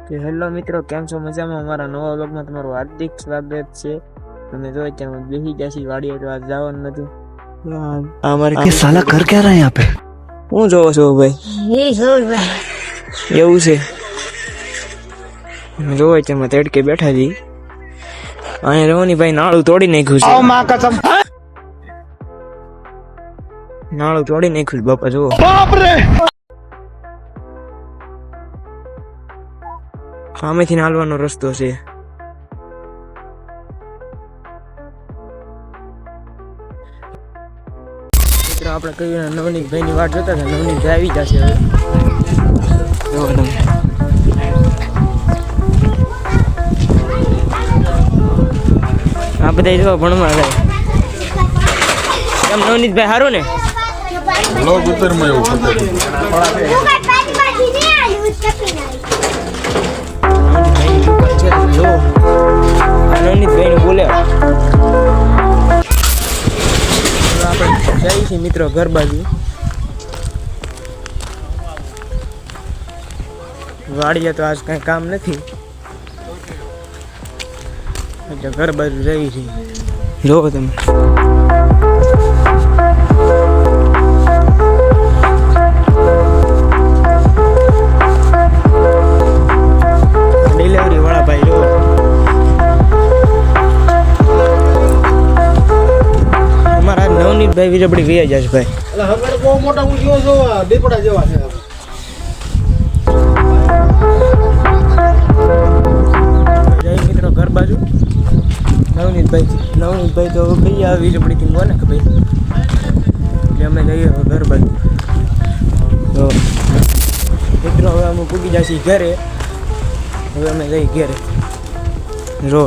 કે હેલો મિત્રો, કેમ છો? મજામાં? અમારા નવા વ્લોગમાં તમારું હાર્દિક સ્વાગત છે. તમે જો ત્યાં બેસી જશી વાડીએ તો આજ જવાનું નતું. અમારે ये साला कर क्या रहा है यहाँ पे? હું જોવો છો ભાઈ? એવું છે? જોવો ત્યાં તડકે બેઠા છી. અહીંયા રોની ભાઈ નાળું તોડી નાખ્યું છે. નાળું તોડી નાખ્યું છે બાપા, જુઓ. સામેથી હાલવાનો રસ્તો છે. મિત્રો આપણે કહ્યું નવનીતભાઈ ની વાટ જોતા હતા. નવનીતભાઈ આવી જશે હવે. જોવો તમે. આ બધા જો ભણવા જાય. કેમ નવનીતભાઈ સારું ને? લોગ ઉત્તરમાં એવું નવનીતભાઈ બોલે આપણે જઈએ છીએ મિત્રો ઘર બાજુ. વાડીએ તો આજ કઈ કામ નથી એટલે ઘર બાજુ જઈએ છીએ. જોવો તમે. ડિલિવરી વાળા ભાઈ જો અમારા નવનીતભાઈ વીરબડી ગયા જશે ભાઈ. બહુ મોટા ઊંચો છો દીપડા જેવા છે. જય મિત્રો ઘર બાજુ. નવનીતભાઈ તો કઈ આ વીરબડીથી કોને કે ભાઈ, એટલે અમે જઈએ ઘર બાજુ. તો મિત્રો હવે અમે પૂગી જઈએ ઘરે. હવે અમે જઈએ ઘરે. રો